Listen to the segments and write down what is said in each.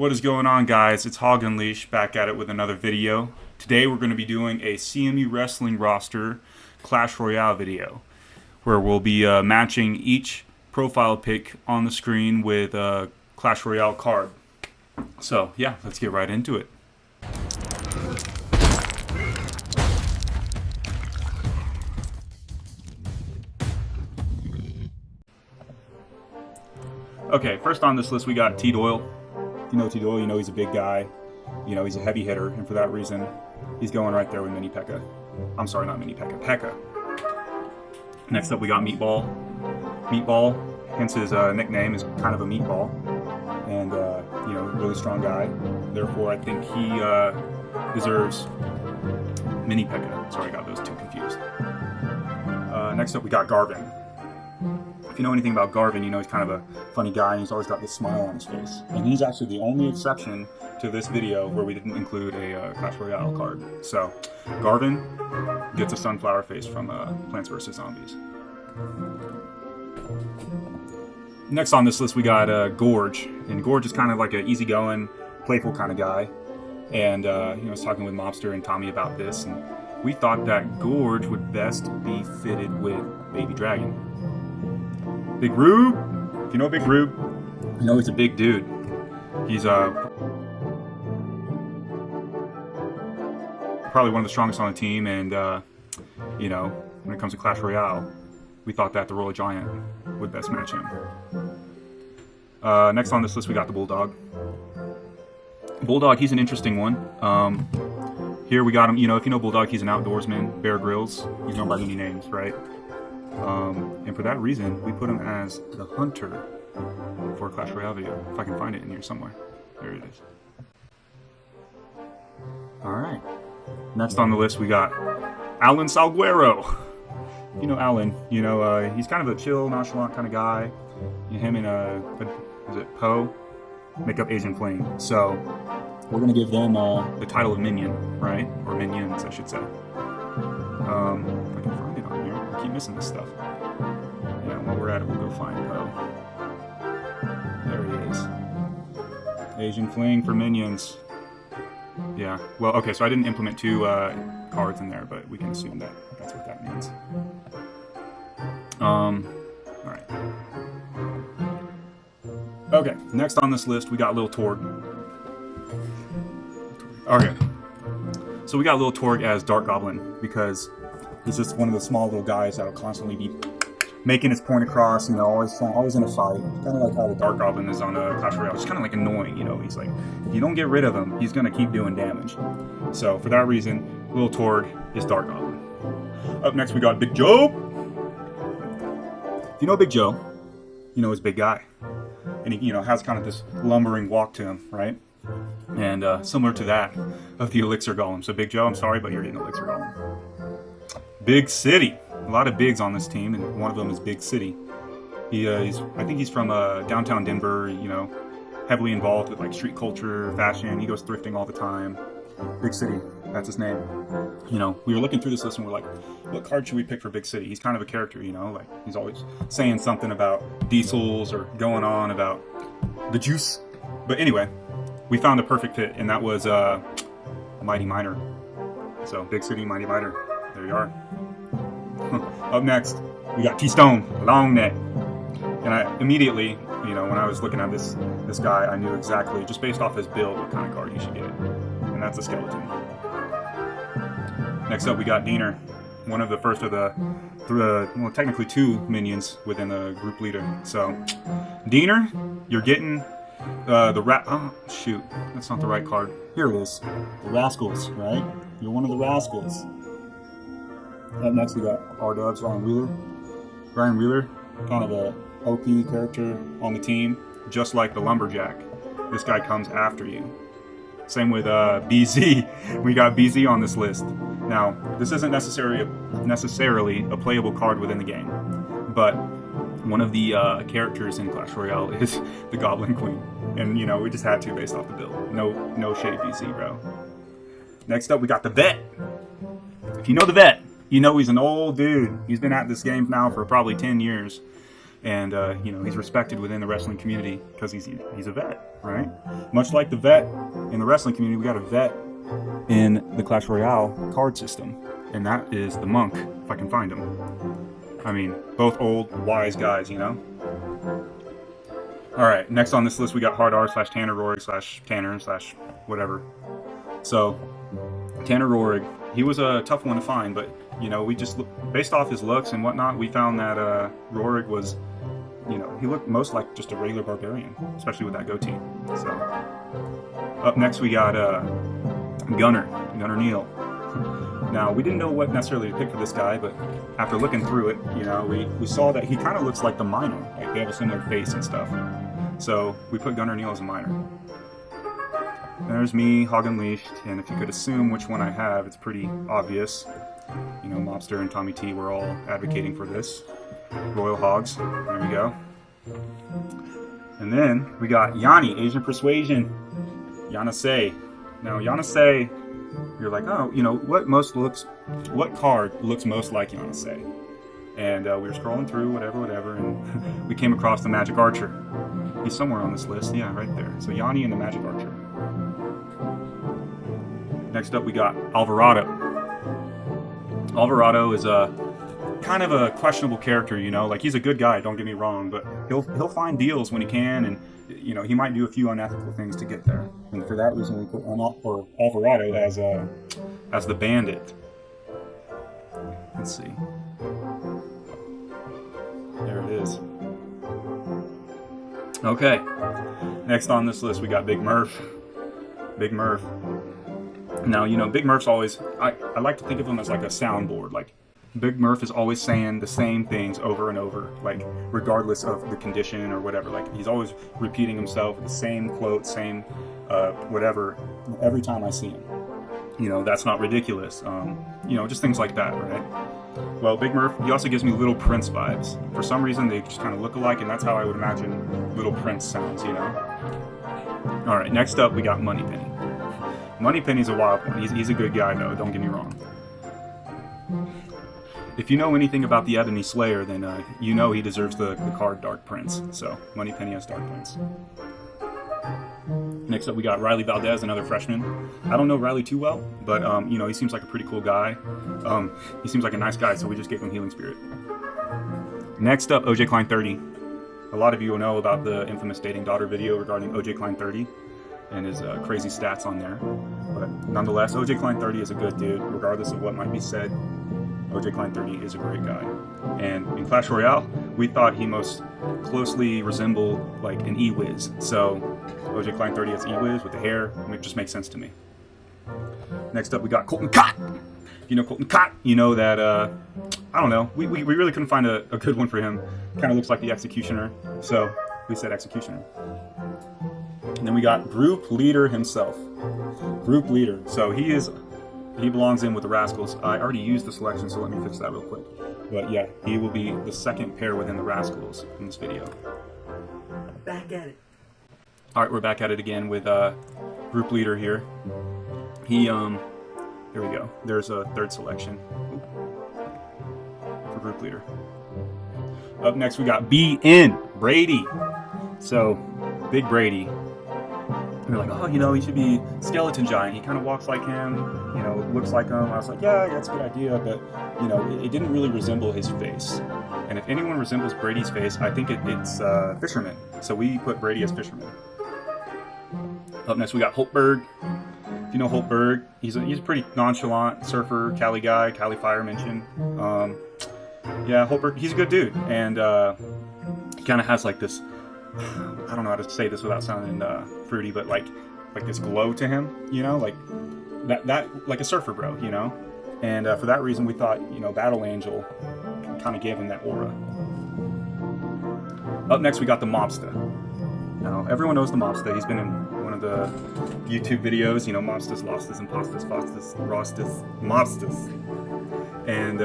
What is going on, guys? It's Hog Unleashed back at it with another video. Today we're going to be doing a CMU wrestling roster Clash Royale video where we'll be matching each profile pic on the screen with a Clash Royale card. So yeah, let's get right into it. Okay, first on this list we got T Doyle. You know T Doyle, you know he's a big guy. You know he's a heavy hitter, and for that reason, he's going right there with Mini Pekka. I'm sorry, not Mini Pekka, Pekka. Next up we got Meatball. Meatball, hence his nickname, is kind of a meatball. And, you know, really strong guy. Therefore, I think he deserves Mini Pekka. Sorry, I got those two confused. Next up we got Garvin. If you know anything about Garvin, you know he's kind of a funny guy and he's always got this smile on his face. And he's actually the only exception to this video where we didn't include a Clash Royale card. So, Garvin gets a sunflower face from Plants vs. Zombies. Next on this list we got Gorge. And Gorge is kind of like an easygoing, playful kind of guy. And, you know, I was talking with Mobster and Tommy about this, and we thought that Gorge would best be fitted with Baby Dragon. Big Rube, if you know Big Rube, you know he's a big dude. He's probably one of the strongest on the team, and you know, when it comes to Clash Royale, we thought that the Royal Giant would best match him. Next on this list we got the Bulldog. Bulldog, he's an interesting one. Here we got him, you know, if you know Bulldog, he's an outdoorsman. Bear Grylls, he's known by many names, right? And for that reason, we put him as the Hunter for a Clash Royale video. If I can find it in here somewhere. There it is. Alright. Next on the list, we got Alan Salguero. You know Alan. You know, he's kind of a chill, nonchalant kind of guy. Him and, is it Poe? Make up Asian Flame. So, we're going to give them the title of Minion, right? Or Minions, I should say. If I can find it on here. I keep missing this stuff. Yeah, while we're at it, we'll go find Poe. There he is. Asian Fling for Minions. Yeah, well, okay, so I didn't implement two cards in there, but we can assume that that's what that means. Alright. Okay, next on this list, we got Lil Torg. Okay. So we got Lil Torg as Dark Goblin, because he's just one of the small little guys that'll constantly be making his point across, you know, always in a fight. Kind of like how the Dark Goblin is on Clash Royale. It's kind of like annoying, you know. He's like, if you don't get rid of him, he's going to keep doing damage. So for that reason, Lil Torg is Dark Goblin. Up next, we got Big Joe. If you know Big Joe, you know he's a big guy. And he, you know, has kind of this lumbering walk to him, right? And similar to that of the Elixir Golem. So Big Joe, I'm sorry, but you're getting Elixir Golem. Big City. A lot of bigs on this team, and one of them is Big City. I think he's from downtown Denver, you know, heavily involved with like street culture, fashion. He goes thrifting all the time. Big City, that's his name. You know, we were looking through this list and we're like, what card should we pick for Big City? He's kind of a character, you know, like he's always saying something about diesels or going on about the juice. But anyway, we found a perfect fit, and that was Mighty Miner. So Big City, Mighty Miner. There you are. Up next, we got T-Stone, long neck. And I immediately, you know, when I was looking at this guy, I knew exactly, just based off his build, what kind of card he should get. And that's a skeleton. Next up, we got Diener, one of the first of the well, technically two minions within the group leader. So, Diener, you're getting oh, shoot, that's not the right card. Here it is. The Rascals, right? You're one of the Rascals. Up next, we got R-Dubs, Ryan Wheeler. Ryan Wheeler, kind of a OP character on the team, just like the Lumberjack. This guy comes after you. Same with BZ. We got BZ on this list. Now, this isn't necessarily a playable card within the game, but one of the characters in Clash Royale is the Goblin Queen. And, you know, we just had to based off the build. No shade, BZ, bro. Next up, we got the Vet. If you know the Vet, you know he's an old dude. He's been at this game now for probably 10 years. and you know, he's respected within the wrestling community because he's a vet, right? Much like the vet in the wrestling community, we got a vet in the Clash Royale card system, and that is the Monk, if I can find him. I mean, both old, wise guys, you know? Alright, next on this list we got Hard R / Tanner Rorig / Tanner / whatever. So, Tanner Rorig, he was a tough one to find, but, you know, we just, based off his looks and whatnot, we found that Rorig was, you know, he looked most like just a regular barbarian, especially with that goatee. So, up next we got Gunner Neal. Now, we didn't know what necessarily to pick for this guy, but after looking through it, you know, we saw that he kind of looks like the Miner. Like, they have a similar face and stuff. So, we put Gunner Neal as a Miner. There's me, Hog Unleashed, and if you could assume which one I have, it's pretty obvious. You know, Mobster and Tommy T were all advocating for this. Royal Hogs, there we go. And then, we got Yanni, Asian Persuasion. Yanase. Now, Yanase, you're like, oh, you know, what card looks most like Yanase? And we were scrolling through, whatever, and we came across the Magic Archer. He's somewhere on this list, yeah, right there. So Yanni and the Magic Archer. Next up, we got Alvarado. Alvarado is a kind of a questionable character, you know, like he's a good guy, don't get me wrong, but he'll find deals when he can, and you know, he might do a few unethical things to get there. And for that reason, we put Alvarado as the bandit. Let's see. There it is. Okay. Next on this list, we got Big Murph. Big Murph. Now, you know, Big Murph's always, I like to think of him as like a soundboard. Like, Big Murph is always saying the same things over and over, like, regardless of the condition or whatever. Like, he's always repeating himself, the same quote, same whatever, every time I see him. You know, that's not ridiculous. You know, just things like that, right? Well, Big Murph, he also gives me Little Prince vibes. For some reason, they just kind of look alike, and that's how I would imagine Little Prince sounds, you know? Alright, next up, we got Moneypenny. Moneypenny's a wild one. He's a good guy, though, don't get me wrong. If you know anything about the Ebony Slayer, then you know he deserves the card Dark Prince. So, Moneypenny as Dark Prince. Next up, we got Riley Valdez, another freshman. I don't know Riley too well, but you know, he seems like a pretty cool guy. He seems like a nice guy, so we just gave him Healing Spirit. Next up, OJ Klein 30. A lot of you will know about the infamous dating daughter video regarding OJ Klein 30 and his crazy stats on there. But nonetheless, OJ Klein 30 is a good dude, regardless of what might be said. OJ Klein 30 is a great guy. And in Clash Royale, we thought he most closely resembled like an E-Wiz. So OJ Klein 30 as E-Wiz with the hair, it just makes sense to me. Next up, we got Colton Cott. If you know Colton Cott, you know that, I don't know, we really couldn't find a good one for him. Kind of looks like the Executioner, so we said Executioner. And then we got Group Leader himself. Group Leader. So he belongs in with the Rascals. I already used the selection, so let me fix that real quick. But yeah, he will be the second pair within the Rascals in this video. Back at it. Alright, we're back at it again with Group Leader here. Here we go. There's a third selection for Group Leader. Up next, we got BN, Brady. So, Big Brady. We're like, oh, you know, he should be Skeleton Giant. He kind of walks like him, you know, looks like him. I was like, yeah, that's a good idea, but, you know, it didn't really resemble his face. And if anyone resembles Brady's face, I think it's Fisherman. So we put Brady as Fisherman. Up next, we got Holtberg. If you know Holtberg, he's a pretty nonchalant surfer, Cali guy, Cali Fire mentioned. Yeah, Holtberg, he's a good dude. And he kind of has like this, I don't know how to say this without sounding fruity, but like this glow to him, you know, like that like a surfer bro, you know. And for that reason, we thought, you know, Battle Angel kind of gave him that aura. Up next, we got the Mobster. Now, everyone knows the Mobster. He's been in one of the YouTube videos, you know, Mobsters, Lobsters, Imposters, Fosters, Rosters, Mobsters. And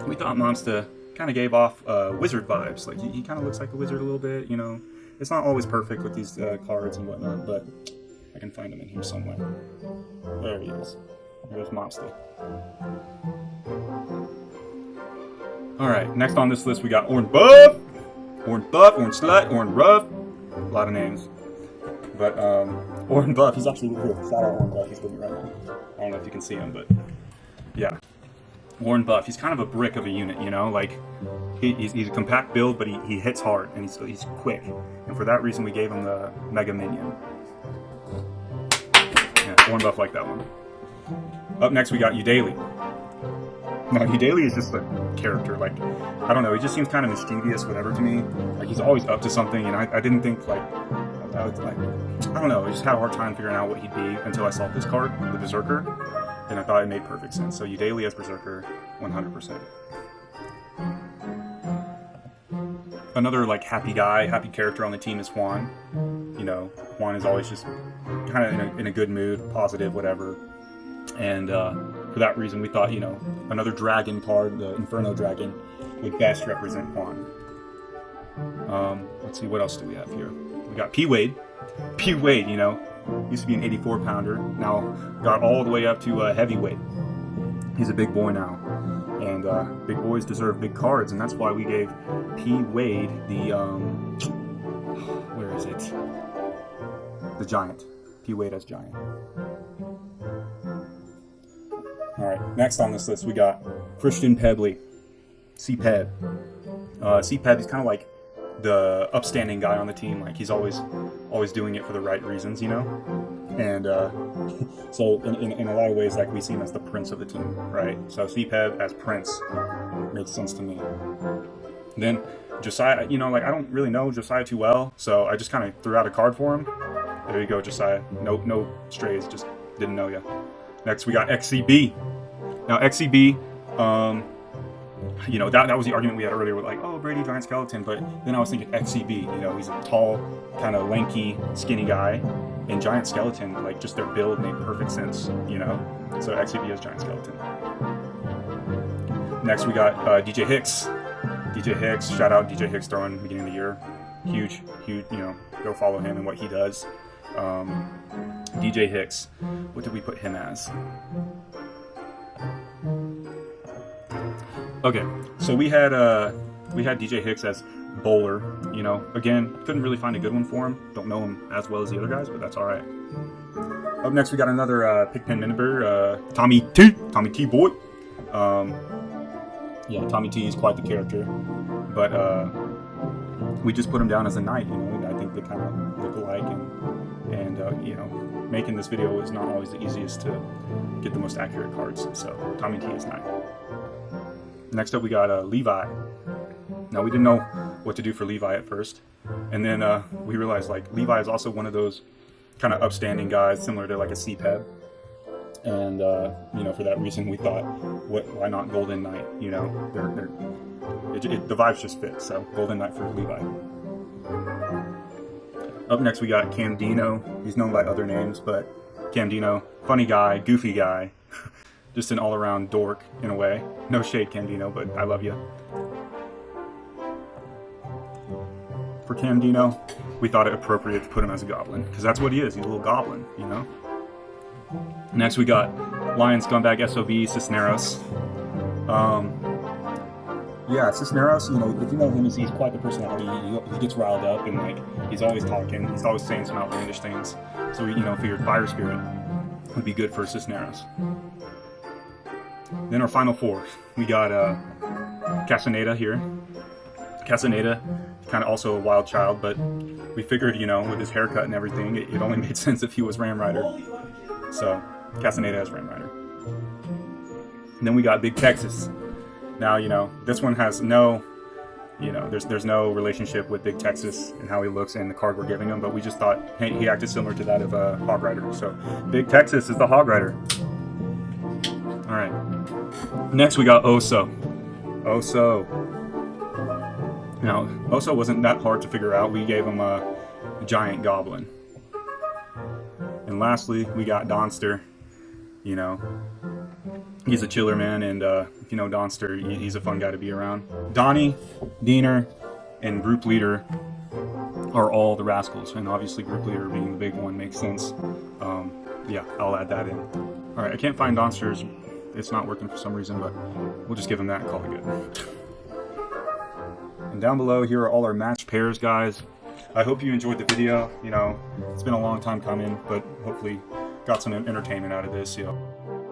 we thought Mobster kind of gave off wizard vibes. Like, he kind of looks like a wizard a little bit, you know. It's not always perfect with these cards and whatnot, but I can find him in here somewhere. There he is. There's Mobster. Alright, next on this list we got Orange Buff! Orange Buff, Orange Slut, Orange Rough. A lot of names. But Orange Buff, he's actually here. Shout out Orange Buff, he's with me right now. I don't know if you can see him, but yeah. Orange Buff, he's kind of a brick of a unit, you know? Like, he's a compact build, but he hits hard, and he's quick. And for that reason, we gave him the Mega Minion. Yeah, Orange Buff like that one. Up next, we got Udaily. Now, Udaily is just a character. Like, I don't know, he just seems kind of mischievous, whatever to me. Like, he's always up to something, and I didn't think, like, I don't know, I just had a hard time figuring out what he'd be until I saw this card, the Berserker, and I thought it made perfect sense. So Udaily as Berserker, 100%. Another, like, happy guy, happy character on the team is Juan. You know, Juan is always just kind of in a good mood, positive, whatever. And for that reason, we thought, you know, another dragon card, the Inferno Dragon, would best represent Juan. Let's see, what else do we have here? We got P-Wade. P-Wade, you know, used to be an 84 pounder, now got all the way up to heavyweight. He's a big boy now. And big boys deserve big cards, and that's why we gave P-Wade the, where is it? The Giant. P-Wade as Giant. Alright, next on this list we got Christian Pebley, C-Peb. C-Peb, he's kind of like the upstanding guy on the team. Like, he's always doing it for the right reasons, you know? And so in a lot of ways, like, we see him as the prince of the team, right? So C-Peb as prince makes sense to me. Then Josiah, you know, like, I don't really know Josiah too well, so I just kind of threw out a card for him. There you go, Josiah. No strays, just didn't know ya. Next, we got XCB. Now, XCB, you know, that was the argument we had earlier with, like, oh, Brady, Giant Skeleton, but then I was thinking XCB, you know, he's a tall, kind of lanky, skinny guy, and Giant Skeleton, like, just their build made perfect sense, you know, so XCB is Giant Skeleton. Next, we got DJ Hicks. DJ Hicks, shout out DJ Hicks throwing beginning of the year. Huge, you know, go follow him and what he does. DJ Hicks, what did we put him as? Okay, so we had DJ Hicks as bowler. You know, again, couldn't really find a good one for him. Don't know him as well as the other guys, but that's all right. Up next, we got another Pigpen member, Tommy T boy. Yeah, Tommy T is quite the character, but we just put him down as a knight. You know, I think they kind of look alike, and you know, making this video is not always the easiest to get the most accurate cards. So Tommy T is knight. Next up, we got Levi. Now, we didn't know what to do for Levi at first, and then we realized, like, Levi is also one of those kind of upstanding guys, similar to like a C-Peb. And you know, for that reason, we thought, why not Golden Knight? You know, the vibes just fit. So Golden Knight for Levi. Up next, we got Camdino. He's known by other names, but Camdino, funny guy, goofy guy, just an all-around dork in a way. No shade, Camdino, but I love you. For Camdino, we thought it appropriate to put him as a goblin, because that's what he is. He's a little goblin, you know? Next, we got Lion Scumbag SOB Cisneros. Yeah, Cisneros, you know, if you know him, he's quite the personality. He gets riled up, and, like, he's always talking. He's always saying some outlandish things. So we, you know, figured Fire Spirit would be good for Cisneros. Then our final four, we got Castaneda here. Castaneda, kind of also a wild child, but we figured, you know, with his haircut and everything, it only made sense if he was Ram Rider. So Castaneda as Ram Rider. And then we got Big Texas. Now, you know, this one has no, you know, there's no relationship with Big Texas and how he looks and the card we're giving him, but we just thought, hey, he acted similar to that of Hog Rider. So Big Texas is the Hog Rider. All right. Next, we got Oso. Oso. Now, Oso wasn't that hard to figure out. We gave him a giant goblin. And lastly, we got Donster. You know, he's a chiller, man, and if you know Donster, he's a fun guy to be around. Donnie, Diener, and Group Leader are all the rascals, and obviously Group Leader being the big one makes sense. Yeah, I'll add that in. All right, I can't find Donsters. It's not working for some reason, but we'll just give him that and call it good. And down below, here are all our matched pairs, guys. I hope you enjoyed the video. You know, it's been a long time coming, but hopefully got some entertainment out of this. You know.